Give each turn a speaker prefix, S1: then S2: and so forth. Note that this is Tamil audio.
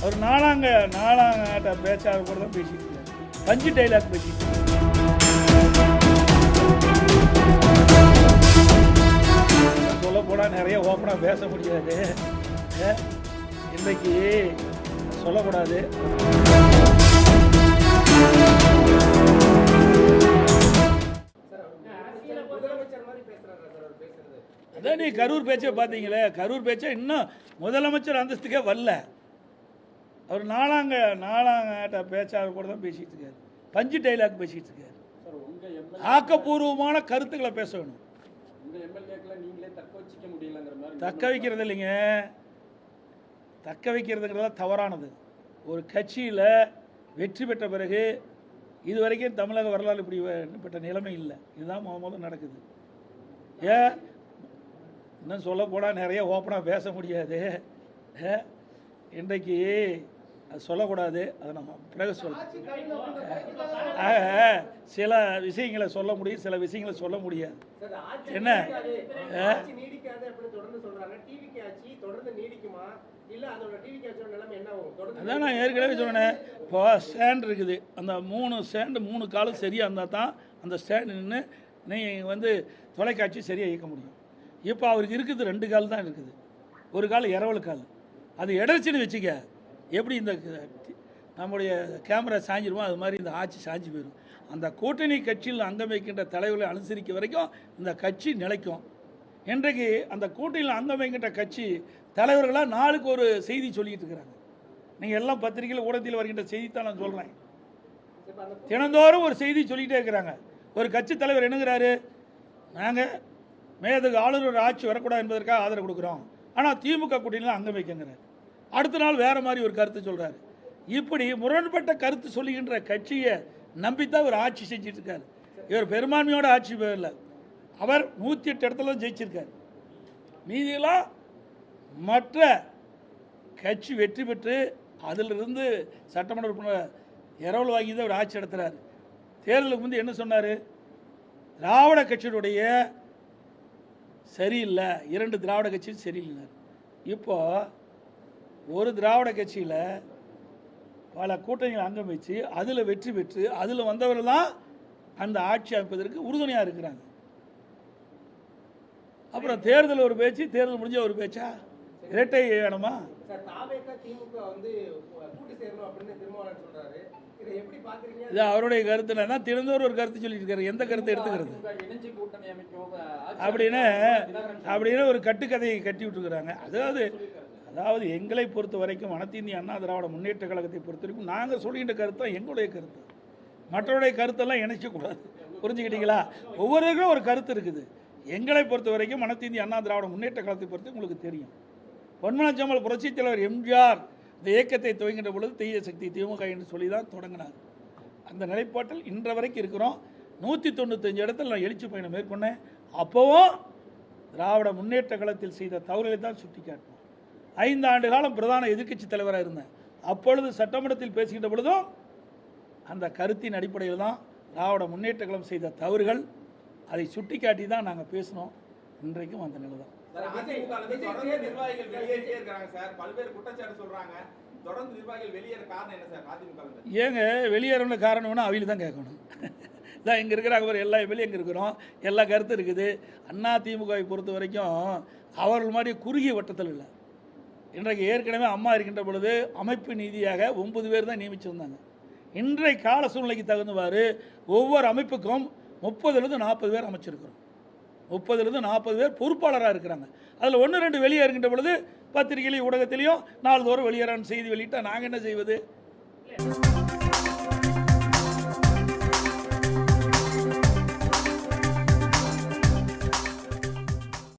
S1: அவர் நாலாங்க பேச்சாளர் கூட தான் பேசிட்டு இருக்காரு. பஞ்சு டைலாக் பேசிட்டு இருக்காரு. சொல்ல போனால் நிறைய ஓப்பனாக பேச முடியாது. இன்றைக்கு சொல்லக்கூடாது. அதான் நீ கரூர் பேச்சை பார்த்தீங்களே, கரூர் பேச்சை இன்னும் முதலமைச்சர் அந்தஸ்துக்கே வரல. அவர் நாலாங்க பேச்சாளர் கூட தான் பேசிட்டு இருக்காரு. பஞ்சு டைலாக் பேசிட்டு இருக்காரு. ஆக்கப்பூர்வமான கருத்துக்களை பேச வேணும். தக்க வைக்கிறது இல்லைங்க, தக்க வைக்கிறதுங்கிறத தவறானது. ஒரு கட்சியில் வெற்றி பெற்ற பிறகு இதுவரைக்கும் தமிழக வரலாறு இப்படிப்பட்ட நிலைமை இல்லை. இதுதான் முதல் நடக்குது. ஏன் இன்னும் சொல்ல போனால் நிறைய ஓப்பனாக பேச முடியாது. இன்றைக்கு அது சொல்லக்கூடாது. அதை நம்ம பிறகு சில விஷயங்களை சொல்ல முடியும், சில விஷயங்களை சொல்ல முடியாது. என்ன அதான் நான் ஏற்கனவே சொன்னேன். இப்போ ஸ்டாண்ட் இருக்குது, அந்த 3 ஸ்டாண்டு 3 காலும் சரியாக இருந்தால் தான் அந்த ஸ்டாண்டு நின்று நீங்கள் தொலைக்காட்சி சரியாக இயக்க முடியும். இப்போ அவருக்கு இருக்குது 2 கால் தான் இருக்குது. ஒரு கால் இரவல் கால். அது இடர்ச்சின்னு வச்சுக்க, எப்படி இந்த நம்முடைய கேமரா சாஞ்சிருவோம் அது மாதிரி இந்த ஆட்சி சாஞ்சி போயிடும். அந்த கூட்டணி கட்சியில் அங்கம் வைக்கின்ற தலைவர்களை அனுசரிக்க வரைக்கும் இந்த கட்சி நிலைக்கும். இன்றைக்கு அந்த கூட்டணியில் அங்கம் வைக்கின்ற கட்சி தலைவர்களாக நாளுக்கு ஒரு செய்தி சொல்லிட்டு இருக்கிறாங்க. நீங்கள் எல்லாம் பத்திரிகையில் ஊடகத்தில் வருகின்ற செய்தி தான் நான் சொல்கிறேன். தினந்தோறும் ஒரு செய்தி சொல்லிகிட்டே இருக்கிறாங்க. ஒரு கட்சி தலைவர் என்னங்கிறாரு, நாங்கள் மேதகு ஆளுநர் ஆட்சி வரக்கூடாது என்பதற்காக ஆதரவு கொடுக்குறோம், ஆனால் திமுக கூட்டணியில் அங்கம் வைக்கங்கிறார். அடுத்த நாள் வேறு மாதிரி ஒரு கருத்து சொல்கிறார். இப்படி முரண்பட்ட கருத்து சொல்லுகின்ற கட்சியை நம்பித்தான் ஒரு ஆட்சி செஞ்சுட்டு இருக்காரு. இவர் பெரும்பான்மையோட ஆட்சி இல்லை. அவர் 108 இடத்துல ஜெயிச்சிருக்கார். மீதியெல்லாம் மற்ற கட்சி வெற்றி பெற்று அதிலிருந்து சட்டமன்ற உறுப்பினர் இரவல் வாங்கி தான் ஒரு ஆட்சி நடத்துகிறார். தேர்தலுக்கு முந்தைய என்ன சொன்னார், திராவிட கட்சியினுடைய சரியில்லை, 2 திராவிட கட்சியும் சரியில்லை. இப்போ ஒரு திராவிட கட்சியில் பல கூட்டணிகள் அங்கம் வச்சு அதில் வெற்றி பெற்று அதில் வந்தவர்கள் தான் அந்த ஆட்சி அமைப்பதற்கு உறுதுணையாக இருக்கிறாங்க. அப்புறம் தேர்தல் ஒரு பேச்சு, தேர்தல் முடிஞ்ச ஒரு பேச்சா, இரட்டை வேணுமா? இது அவருடைய கருத்து. நான் தினந்தோறும் ஒரு கருத்து சொல்லிட்டு இருக்காரு. எந்த கருத்தை எடுத்துக்கிறது அப்படின்னு ஒரு கட்டுக்கதையை கட்டி விட்டுருக்குறாங்க. அதாவது எங்களை பொறுத்த வரைக்கும் அனைத்து இந்திய அண்ணா திராவிட முன்னேற்ற கழகத்தை பொறுத்த வரைக்கும் நாங்கள் சொல்கின்ற கருத்து தான் எங்களுடைய கருத்து. மற்றவருடைய கருத்தெல்லாம் இணைக்கக்கூடாது. புரிஞ்சுக்கிட்டீங்களா? ஒவ்வொருவருக்கும் ஒரு கருத்து இருக்குது. எங்களை பொறுத்த வரைக்கும் அனைத்து இந்திய அண்ணா திராவிட முன்னேற்ற கழகத்தை பொறுத்து உங்களுக்கு தெரியும். பொன்மனச்சம்பல் புரட்சித் தலைவர் எம்ஜிஆர் இந்த இயக்கத்தை துவங்கின்ற பொழுது தீய சக்தி திமுக என்று சொல்லி தான் தொடங்கினார். அந்த நிலைப்பாட்டில் இன்ற வரைக்கும் இருக்கிறோம். 195 இடத்துல நான் எழுச்சி பயணம் மேற்கொண்டேன். அப்போவும் திராவிட முன்னேற்ற கழகத்தில் செய்த தவறுகளை தான் சுட்டி காட்டினோம். 5 ஆண்டு காலம் பிரதான எதிர்க்கட்சி தலைவராக இருந்தேன். அப்பொழுது சட்டமன்றத்தில் பேசுகின்ற பொழுதும் அந்த கருத்தின் அடிப்படையில் தான் திராவிட முன்னேற்ற கழகம் செய்த தவறுகள் அதை சுட்டி காட்டி தான் நாங்கள் பேசினோம். இன்றைக்கும் அந்த நிலை தான். ஏங்க வெளியேறணும் காரணம் வேணா அவையில் தான் கேட்கணும். இதான் இங்கே இருக்கிறாங்க, ஒரு எல்லா எம்எல்ஏ இங்கே இருக்கிறோம், எல்லா கருத்து இருக்குது. அண்ணா திமுகவை பொறுத்த வரைக்கும் அவர்கள் மாதிரி குறுகிய வட்டத்தில் இல்லை. இன்றைக்கு ஏற்கனவே அம்மா இருக்கின்ற பொழுது அமைப்பு நீதியாக 9 பேர் தான் நியமிச்சிருந்தாங்க. இன்றைய கால சூழ்நிலைக்கு தகுந்தவாறு ஒவ்வொரு அமைப்புக்கும் 30லிருந்து 40 பேர் அமைச்சிருக்கிறோம். 30லிருந்து 40 பேர் பொறுப்பாளராக இருக்கிறாங்க. அதில் 1-2 வெளியே இருக்கின்ற பொழுது பத்திரிகையிலையும் ஊடகத்திலையும் நாள்தோறும் வெளியேறான செய்தி வெளியிட்டால் நாங்கள் என்ன செய்வது?